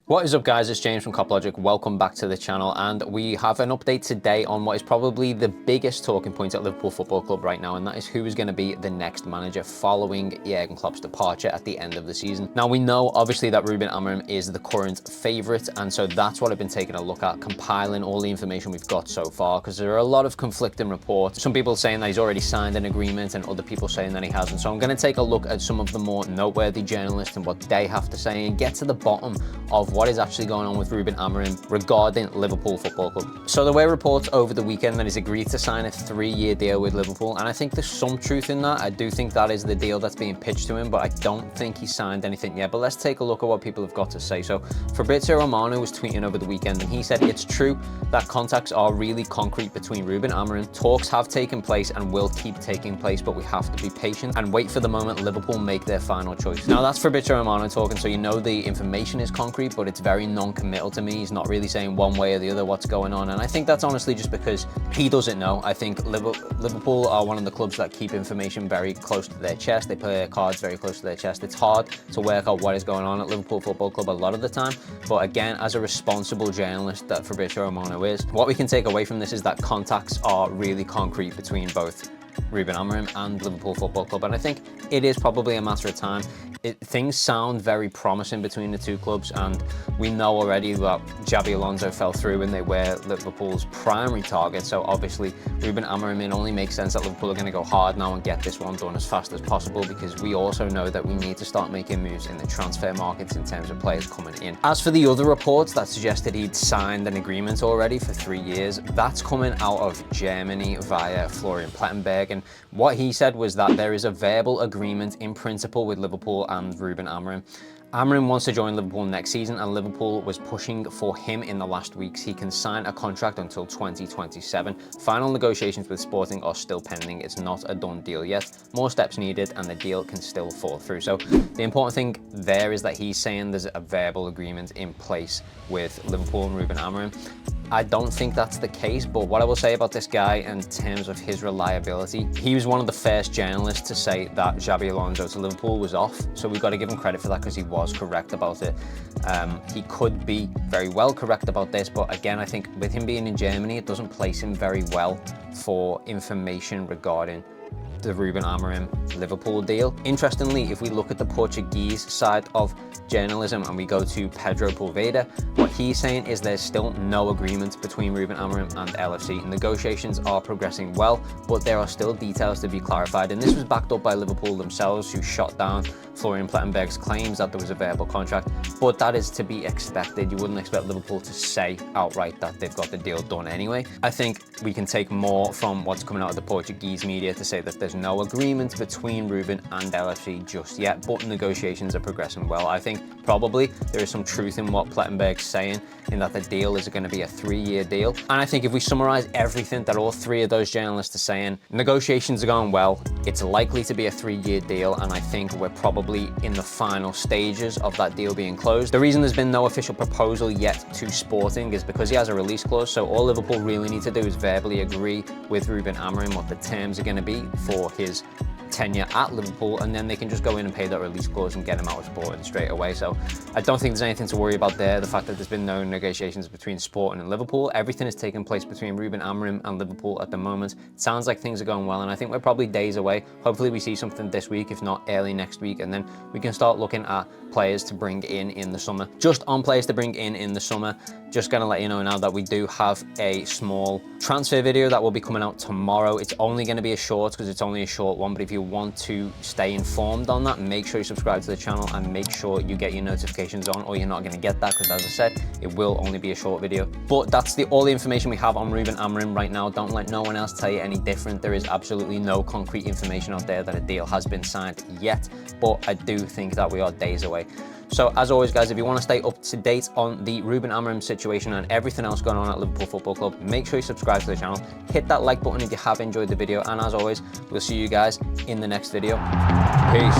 What is up, guys? It's James from CopLogic. Welcome back to the channel, and we have an update today on what is probably the biggest talking point at Liverpool Football Club right now, and that is who is going to be the next manager following Jurgen Klopp's departure at the end of the season. Now, we know obviously that Ruben Amorim is the current favourite, and so that's what I've been taking a look at, compiling all the information we've got so far, because there are a lot of conflicting reports. Some people saying that he's already signed an agreement and other people saying that he hasn't. So I'm going to take a look at some of the more noteworthy journalists and what they have to say and get to the bottom of what is actually going on with Ruben Amorim regarding Liverpool Football Club. So there were reports over the weekend that he's agreed to sign a 3-year deal with Liverpool, and I think there's some truth in that. I do think that is the deal that's being pitched to him, but I don't think he signed anything yet. But let's take a look at what people have got to say. So Fabrizio Romano was tweeting over the weekend, and he said it's true that contacts are really concrete between Ruben Amorim. Talks have taken place and will keep taking place, but we have to be patient and wait for the moment Liverpool make their final choice. Now, that's Fabrizio Romano talking, so you know the information is concrete, but it's very non-committal to me. He's not really saying one way or the other what's going on, and I think that's honestly just because he doesn't know. I think Liverpool are one of the clubs that keep information very close to their chest. They play their cards very close to their chest. It's hard to work out what is going on at Liverpool Football Club a lot of the time, but again, as a responsible journalist that Fabrizio Romano is, what we can take away from this is that contacts are really concrete between both Ruben Amorim and Liverpool Football Club, and I think it is probably a matter of time. Things sound very promising between the two clubs, and we know already that Xabi Alonso fell through and they were Liverpool's primary target, so obviously Ruben Amorim, it only makes sense that Liverpool are going to go hard now and get this one done as fast as possible, because we also know that we need to start making moves in the transfer markets in terms of players coming in. As for the other reports that suggested he'd signed an agreement already for 3 years, that's coming out of Germany via Florian Plettenberg, and what he said was that there is a verbal agreement in principle with Liverpool and Ruben Amorim. Amorim wants to join Liverpool next season, and Liverpool was pushing for him in the last weeks. He can sign a contract until 2027. Final negotiations with Sporting are still pending. It's not a done deal yet. More steps needed, and the deal can still fall through. So the important thing there is that he's saying there's a verbal agreement in place with Liverpool and Ruben Amorim. I don't think that's the case, but what I will say about this guy in terms of his reliability, he was one of the first journalists to say that Xabi Alonso to Liverpool was off, so we've got to give him credit for that because he was correct about it. He could be very well correct about this, but again, I think with him being in Germany, it doesn't place him very well for information regarding the Ruben Amorim Liverpool deal. Interestingly, if we look at the Portuguese side of journalism and we go to Pedro Poveda, what he's saying is there's still no agreement between Ruben Amorim and LFC. Negotiations are progressing well, but there are still details to be clarified, and this was backed up by Liverpool themselves, who shot down Florian Plettenberg's claims that there was a verbal contract, but that is to be expected. You wouldn't expect Liverpool to say outright that they've got the deal done anyway. I think we can take more from what's coming out of the Portuguese media to say that there's no agreement between Ruben and LFC just yet, but negotiations are progressing well. I think probably there is some truth in what Plettenberg's saying, in that the deal is going to be a 3-year deal. And I think if we summarize everything that all three of those journalists are saying, negotiations are going well, it's likely to be a 3-year deal, and I think we're probably in the final stages of that deal being closed. The reason there's been no official proposal yet to Sporting is because he has a release clause, so all Liverpool really need to do is verbally agree with Ruben Amorim what the terms are going to be for his tenure at Liverpool, and then they can just go in and pay that release clause and get him out of Sporting straight away. So I don't think there's anything to worry about there. The fact that there's been no negotiations between Sporting and Liverpool, everything is taking place between Ruben Amorim and Liverpool at the moment. It sounds like things are going well, and I think we're probably days away. Hopefully we see something this week, if not early next week, and then we can start looking at players to bring in the summer. Just on players to bring in the summer, just gonna let you know now that we do have a small transfer video that will be coming out tomorrow. It's only gonna be a short because it's only a short one, but if you want to stay informed on that, make sure you subscribe to the channel and make sure you get your notifications on, or you're not gonna get that, because as I said, it will only be a short video. But that's all the information we have on Ruben Amorim right now. Don't let no one else tell you any different. There is absolutely no concrete information out there that a deal has been signed yet, but I do think that we are days away. So as always, guys, if you want to stay up to date on the Ruben Amorim situation and everything else going on at Liverpool Football Club, make sure you subscribe to the channel, hit that like button if you have enjoyed the video, and as always, we'll see you guys in the next video. Peace.